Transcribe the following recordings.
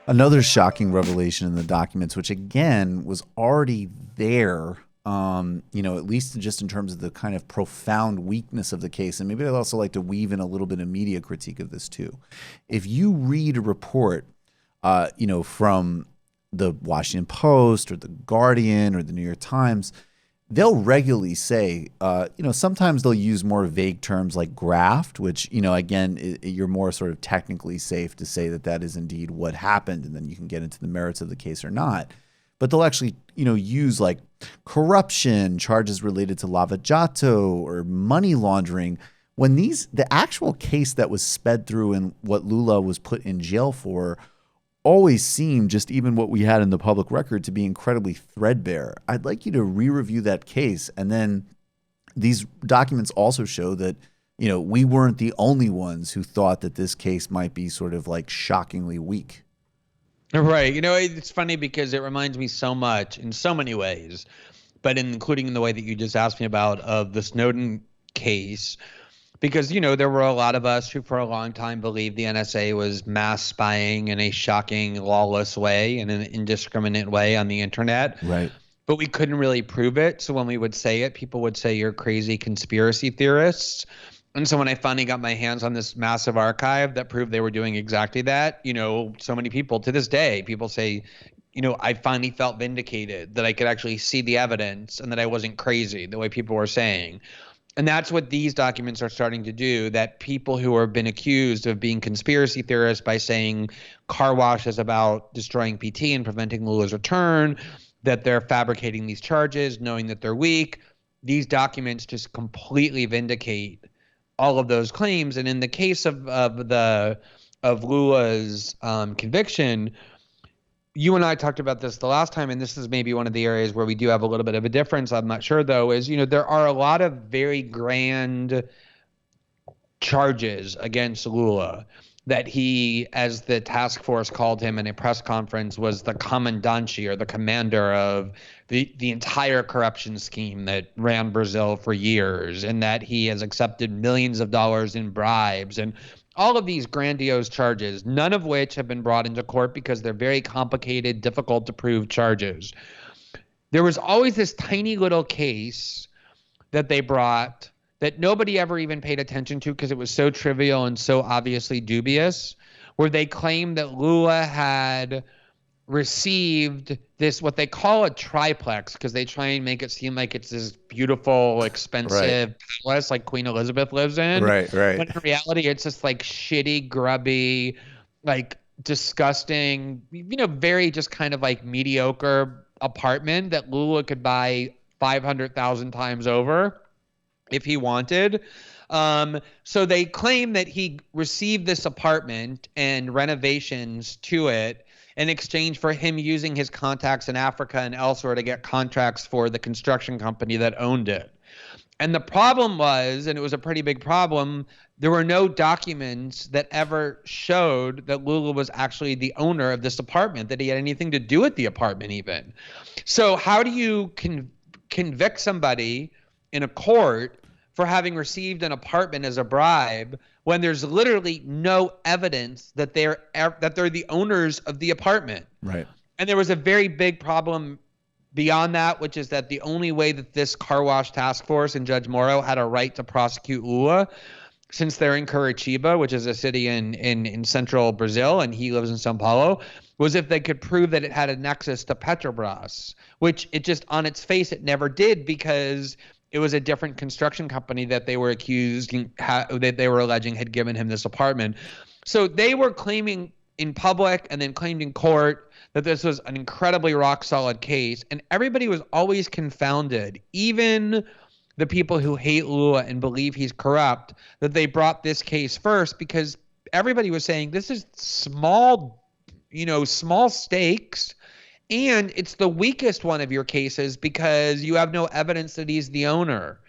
Another shocking revelation in the documents, which again was already there, at least just in terms of the kind of profound weakness of the case. And maybe I'd also like to weave in a little bit of media critique of this too. If you read a report, from the Washington Post or the Guardian or the New York Times, they'll regularly say, sometimes they'll use more vague terms like graft, which, again, you're more sort of technically safe to say that that is indeed what happened, and then you can get into the merits of the case or not. But they'll actually, use like corruption, charges related to lava jato or money laundering. When the actual case that was sped through and what Lula was put in jail for always seemed, just even what we had in the public record, to be incredibly threadbare. I'd like you to re-review that case. And then these documents also show that, we weren't the only ones who thought that this case might be sort of like shockingly weak. Right. It's funny because it reminds me so much in so many ways, but including in the way that you just asked me about of the Snowden case. Because, there were a lot of us who for a long time believed the NSA was mass spying in a shocking, lawless way, in an indiscriminate way on the internet. Right. But we couldn't really prove it. So when we would say it, people would say you're crazy conspiracy theorists. And so when I finally got my hands on this massive archive that proved they were doing exactly that, so many people to this day, people say, I finally felt vindicated that I could actually see the evidence and that I wasn't crazy the way people were saying. And that's what these documents are starting to do, that people who have been accused of being conspiracy theorists by saying car wash is about destroying PT and preventing Lula's return, that they're fabricating these charges, knowing that they're weak. These documents just completely vindicate all of those claims. And in the case of Lula's conviction, you and I talked about this the last time, and this is maybe one of the areas where we do have a little bit of a difference. I'm not sure, though, is, there are a lot of very grand charges against Lula that he, as the task force called him in a press conference, was the commandancy or the commander of the entire corruption scheme that ran Brazil for years, and that he has accepted millions of dollars in bribes and all of these grandiose charges, none of which have been brought into court because they're very complicated, difficult to prove charges. There was always this tiny little case that they brought that nobody ever even paid attention to because it was so trivial and so obviously dubious, where they claimed that Lula had received this, what they call a triplex, because they try and make it seem like it's this beautiful, expensive palace like Queen Elizabeth lives in. Right. But in reality, it's just like shitty, grubby, like disgusting, very just kind of like mediocre apartment that Lula could buy 500,000 times over if he wanted. So they claim that he received this apartment and renovations to it in exchange for him using his contacts in Africa and elsewhere to get contracts for the construction company that owned it. And the problem was, and it was a pretty big problem, there were no documents that ever showed that Lula was actually the owner of this apartment, that he had anything to do with the apartment even. So how do you convict somebody in a court for having received an apartment as a bribe when there's literally no evidence that they're the owners of the apartment? Right. And there was a very big problem beyond that, which is that the only way that this car wash task force and Judge Moro had a right to prosecute Lula, since they're in Curitiba, which is a city in central Brazil, and he lives in São Paulo, was if they could prove that it had a nexus to Petrobras, which it just on its face it never did, because it was a different construction company that they were that they were alleging had given him this apartment. So they were claiming in public and then claimed in court that this was an incredibly rock solid case. And everybody was always confounded, even the people who hate Lula and believe he's corrupt, that they brought this case first, because everybody was saying this is small stakes. And it's the weakest one of your cases because you have no evidence that he's the owner.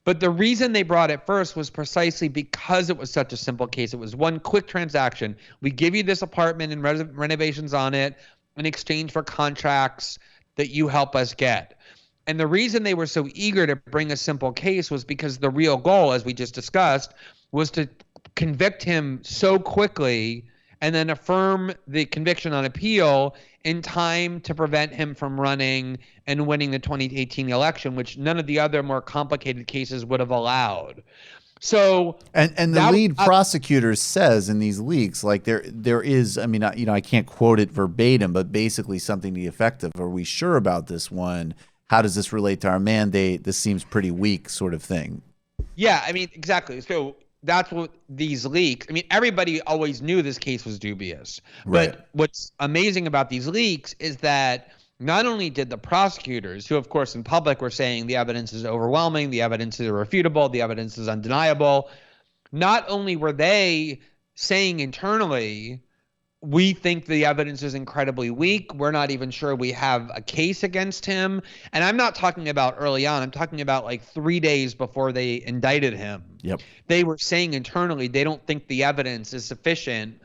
But the reason they brought it first was precisely because it was such a simple case. It was one quick transaction. We give you this apartment and renovations on it in exchange for contracts that you help us get. And the reason they were so eager to bring a simple case was because the real goal, as we just discussed, was to convict him so quickly and then affirm the conviction on appeal in time to prevent him from running and winning the 2018 election, which none of the other more complicated cases would have allowed. So and the lead prosecutor says in these leaks, like there is, I mean, I can't quote it verbatim, but basically something to the effect of, "Are we sure about this one? How does this relate to our mandate? This seems pretty weak," sort of thing. Yeah, I mean, exactly. So that's what these leaks. I mean, everybody always knew this case was dubious. Right. But what's amazing about these leaks is that not only did the prosecutors, who of course in public were saying the evidence is overwhelming, the evidence is irrefutable, the evidence is undeniable, not only were they saying internally, we think the evidence is incredibly weak, we're not even sure we have a case against him. And I'm not talking about early on. I'm talking about like 3 days before they indicted him. Yep. They were saying internally they don't think the evidence is sufficient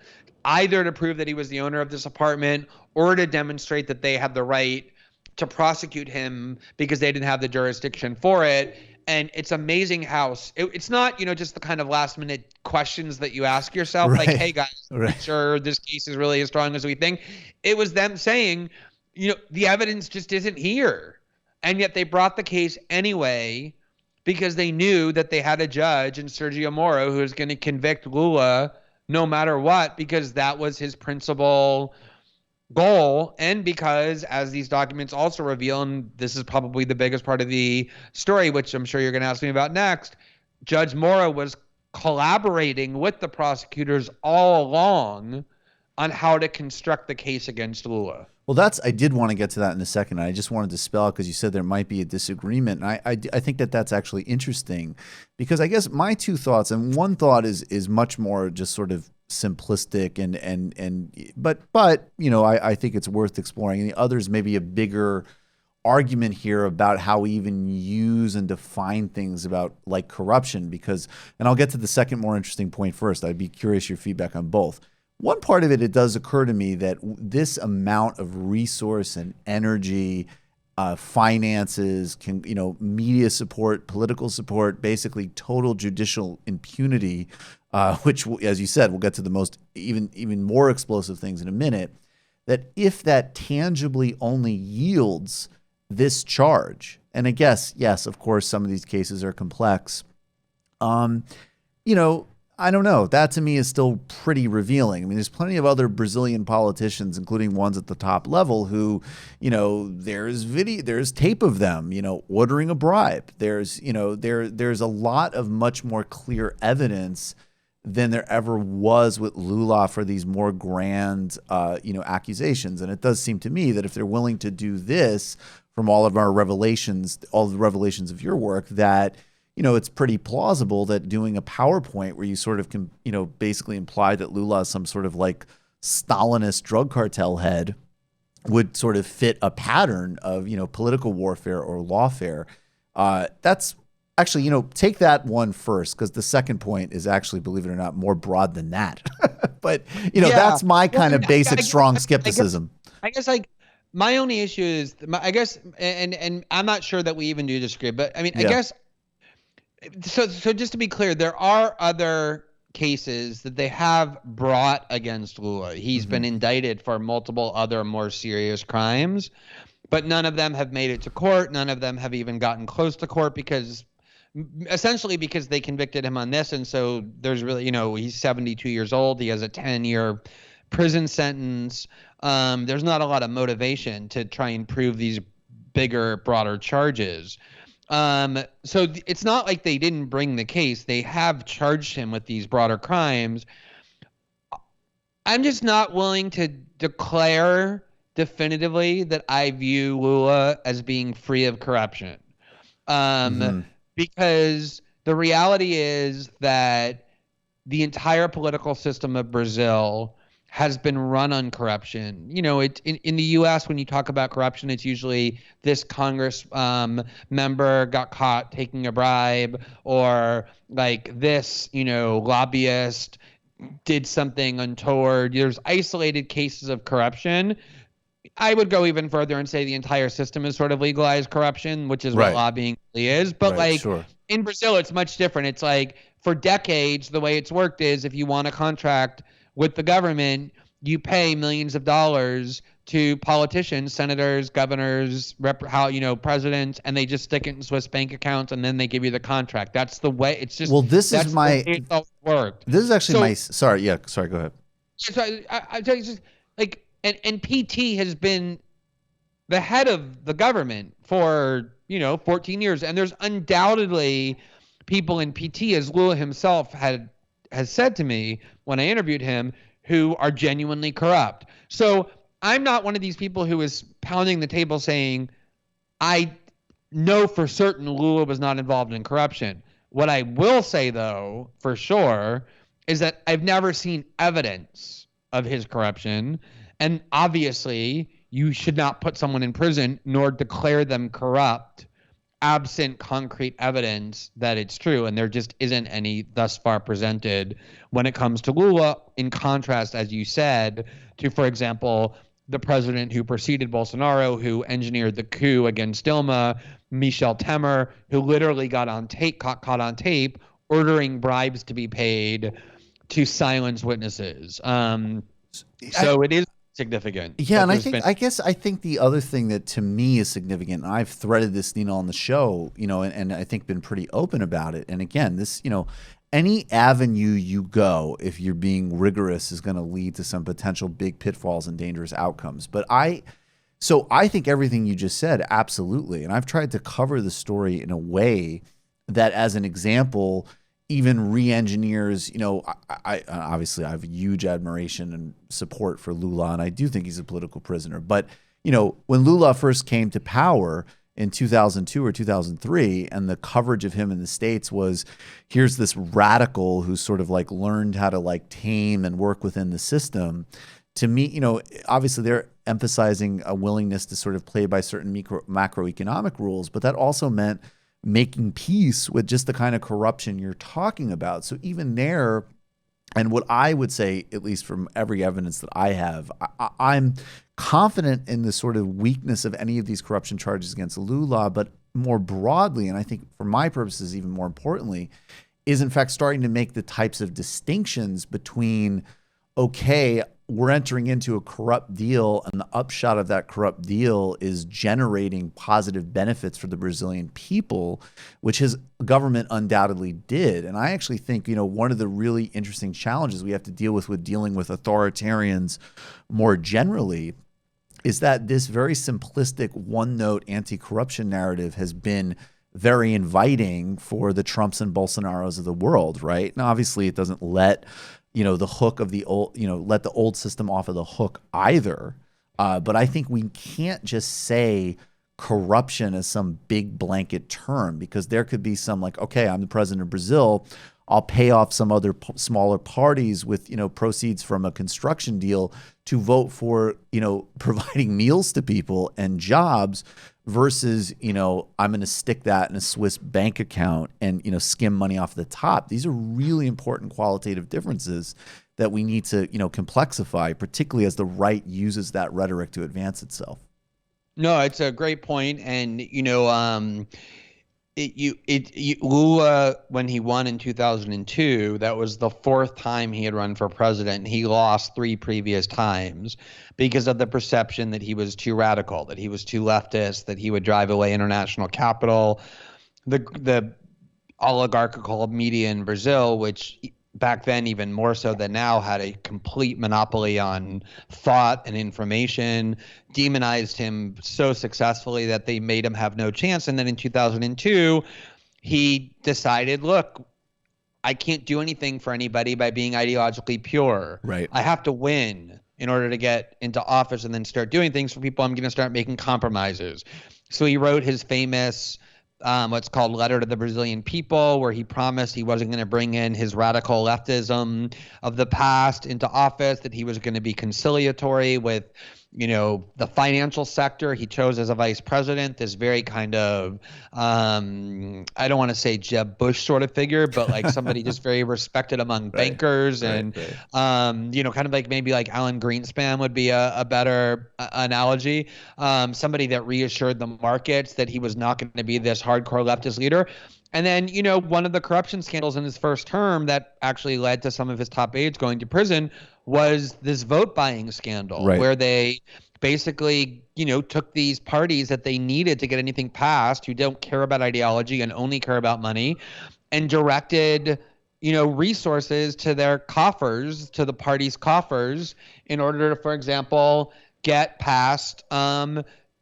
either to prove that he was the owner of this apartment or to demonstrate that they had the right to prosecute him because they didn't have the jurisdiction for it. And it's amazing how it's not, just the kind of last minute questions that you ask yourself, right. like, hey, guys, right. Sure this case is really as strong as we think. It was them saying, the evidence just isn't here. And yet they brought the case anyway because they knew that they had a judge in Sergio Moro who was going to convict Lula no matter what, because that was his principal goal, and because, as these documents also reveal, and this is probably the biggest part of the story, which I'm sure you're going to ask me about next, Judge Moro was collaborating with the prosecutors all along on how to construct the case against Lula. Well, I did want to get to that in a second. I just wanted to spell because you said there might be a disagreement. And I think that's actually interesting because I guess my two thoughts, and one thought is much more just sort of simplistic but I think it's worth exploring. And the others maybe a bigger argument here about how we even use and define things about like corruption because, and I'll get to the second more interesting point first. I'd be curious your feedback on both. One part of it does occur to me that this amount of resource and energy, finances, media support, political support, basically total judicial impunity, which, as you said, we'll get to the most even more explosive things in a minute, that if that tangibly only yields this charge, and I guess, yes, of course, some of these cases are complex, I don't know. That to me is still pretty revealing. I mean, there's plenty of other Brazilian politicians, including ones at the top level, who, there's tape of them, ordering a bribe. There's a lot of much more clear evidence than there ever was with Lula for these more grand, accusations. And it does seem to me that if they're willing to do this from all of our revelations, all the revelations of your work, that it's pretty plausible that doing a PowerPoint where you sort of can, basically imply that Lula is some sort of like Stalinist drug cartel head would sort of fit a pattern of, political warfare or lawfare. That's actually, take that one first, because the second point is actually, believe it or not, more broad than that. But, that's my kind of basic strong skepticism. I guess like my only issue is, I guess, and I'm not sure that we even do disagree, but I mean, I guess, so just to be clear, there are other cases that they have brought against Lula. He's been indicted for multiple other more serious crimes, but none of them have made it to court. None of them have even gotten close to court because they convicted him on this. And so there's really, he's 72 years old. He has a 10-year prison sentence. There's not a lot of motivation to try and prove these bigger, broader charges. So it's not like they didn't bring the case. They have charged him with these broader crimes. I'm just not willing to declare definitively that I view Lula as being free of corruption. Because the reality is that the entire political system of Brazil has been run on corruption. In the U.S., when you talk about corruption, it's usually this Congress member got caught taking a bribe, or like this, lobbyist did something untoward. There's isolated cases of corruption. I would go even further and say the entire system is sort of legalized corruption, which is what lobbying really is. But in Brazil, it's much different. It's like for decades, the way it's worked is if you want a contract with the government, you pay millions of dollars to politicians, senators, governors, presidents, and they just stick it in Swiss bank accounts, and then they give you the contract. That's the way. It's just Well, this is that's the way my. it's always worked. This is actually So, my. Sorry. Yeah. Sorry. Go ahead. so I tell you, just like, and PT has been the head of the government for 14 years, and there's undoubtedly people in PT, as Lula himself has said to me when I interviewed him, who are genuinely corrupt. So I'm not one of these people who is pounding the table saying, I know for certain Lula was not involved in corruption. What I will say, though, for sure, is that I've never seen evidence of his corruption. And obviously, you should not put someone in prison nor declare them corrupt absent concrete evidence that it's true. And there just isn't any thus far presented when it comes to Lula, in contrast, as you said, to, for example, the president who preceded Bolsonaro, who engineered the coup against Dilma, Michel Temer, who literally got caught on tape ordering bribes to be paid to silence witnesses. So it is significant. Yeah, and I think the other thing that to me is significant, and I've threaded this, on the show, and I think been pretty open about it. And again, this, any avenue you go, if you're being rigorous, is going to lead to some potential big pitfalls and dangerous outcomes. But I think everything you just said, absolutely. And I've tried to cover the story in a way that, as an example, even re-engineers, I obviously I have huge admiration and support for Lula, and I do think he's a political prisoner. But, when Lula first came to power in 2002 or 2003, and the coverage of him in the States was, here's this radical who sort of like learned how to like tame and work within the system. To me, obviously they're emphasizing a willingness to sort of play by certain macroeconomic rules, but that also meant making peace with just the kind of corruption you're talking about. So even there, and what I would say, at least from every evidence that I have, I'm confident in the sort of weakness of any of these corruption charges against Lula, but more broadly, and I think for my purposes even more importantly, is in fact starting to make the types of distinctions between, okay, we're entering into a corrupt deal, and the upshot of that corrupt deal is generating positive benefits for the Brazilian people, which his government undoubtedly did. And I actually think, one of the really interesting challenges we have to deal with dealing with authoritarians more generally is that this very simplistic one-note anti-corruption narrative has been very inviting for the Trumps and Bolsonaros of the world, right? Now, obviously, it doesn't let the hook of the old, let the old system off of the hook either. But I think we can't just say corruption as some big blanket term, because there could be some like, okay, I'm the president of Brazil, I'll pay off some other smaller parties with, proceeds from a construction deal to vote for, providing meals to people and jobs versus, I'm going to stick that in a Swiss bank account and, skim money off the top. These are really important qualitative differences that we need to, complexify, particularly as the right uses that rhetoric to advance itself. No, it's a great point. And, Lula, when he won in 2002, that was the fourth time he had run for president. He lost 3 previous times because of the perception that he was too radical, that he was too leftist, that he would drive away international capital. The oligarchical media in Brazil, which back then even more so than now had a complete monopoly on thought and information, demonized him so successfully that they made him have no chance. And then in 2002, he decided, look, I can't do anything for anybody by being ideologically pure. Right. I have to win in order to get into office and then start doing things for people. I'm going to start making compromises. So he wrote his famous what's called Letter to the Brazilian People, where he promised he wasn't going to bring in his radical leftism of the past into office, that he was going to be conciliatory with, the financial sector. He chose as a vice president this very kind of, I don't want to say Jeb Bush sort of figure, but like somebody just very respected among bankers and, kind of like maybe like Alan Greenspan would be a better analogy. Somebody that reassured the markets that he was not going to be this hardcore leftist leader. And then, you know, one of the corruption scandals in his first term that actually led to some of his top aides going to prison was this vote buying scandal, Right. where they basically, you know, took these parties that they needed to get anything passed, who don't care about ideology and only care about money, and directed, you know, resources to their coffers, to the party's coffers, in order to, for example, get past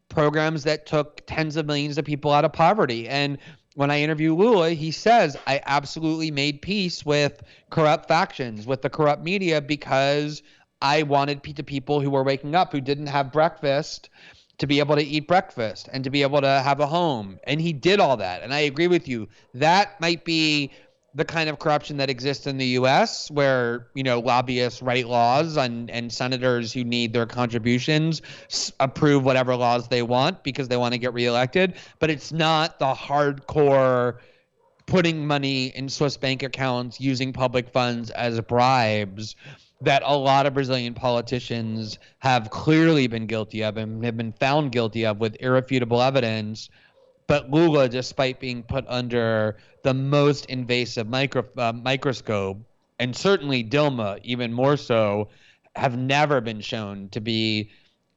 programs that took tens of millions of people out of poverty. And when I interview Lula, he says, I absolutely made peace with corrupt factions, with the corrupt media, because I wanted people who were waking up, who didn't have breakfast, to be able to eat breakfast and to be able to have a home. And he did all that. And I agree with you. That might be the kind of corruption that exists in the US, where, you know, lobbyists write laws and senators who need their contributions approve whatever laws they want because they want to get reelected. But it's not the hardcore putting money in Swiss bank accounts, using public funds as bribes, that a lot of Brazilian politicians have clearly been guilty of and have been found guilty of with irrefutable evidence. But Lula, despite being put under the most invasive microscope, and certainly Dilma even more so, have never been shown to be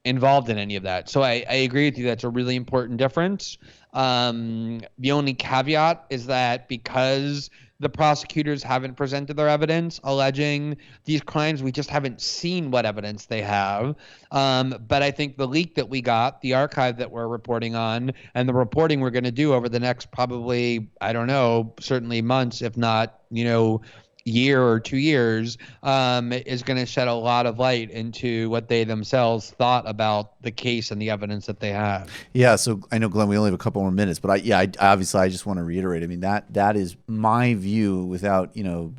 involved in any of that. So I agree with you. That's a really important difference. The only caveat is that because the prosecutors haven't presented their evidence alleging these crimes, we just haven't seen what evidence they have. But I think the leak that we got, the archive that we're reporting on, and the reporting we're going to do over the next probably, I don't know, certainly months, if not, you know, year or 2 years, is going to shed a lot of light into what they themselves thought about the case and the evidence that they have. Yeah, so I know, Glenn, we only have a couple more minutes, but I obviously I just want to reiterate. I mean, that is my view without, you know,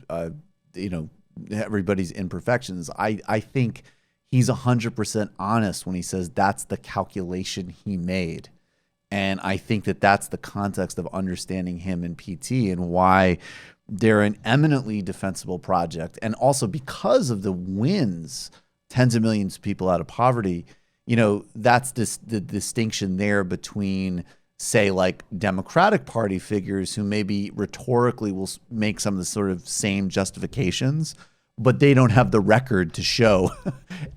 everybody's imperfections. I think he's 100% honest when he says that's the calculation he made. And I think that that's the context of understanding him and PT and why they're an eminently defensible project. And also because of the wins, tens of millions of people out of poverty, you know, that's the distinction there between, say, like Democratic Party figures who maybe rhetorically will make some of the sort of same justifications, but they don't have the record to show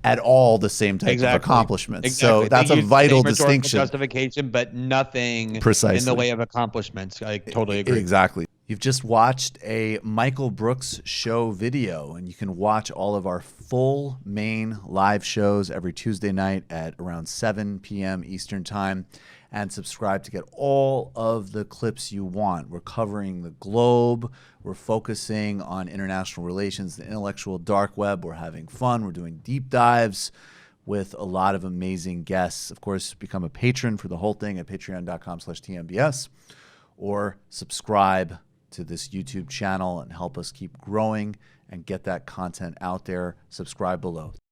at all the same type of accomplishments. Exactly. So that's a vital distinction. Justification, but nothing Precisely in the way of accomplishments. I totally agree. Exactly. You've just watched a Michael Brooks show video, and you can watch all of our full main live shows every Tuesday night at around 7 p.m. Eastern Time, and subscribe to get all of the clips you want. We're covering the globe. We're focusing on international relations, the intellectual dark web. We're having fun. We're doing deep dives with a lot of amazing guests. Of course, become a patron for the whole thing at patreon.com/TMBS, or subscribe to this YouTube channel and help us keep growing and get that content out there. Subscribe below.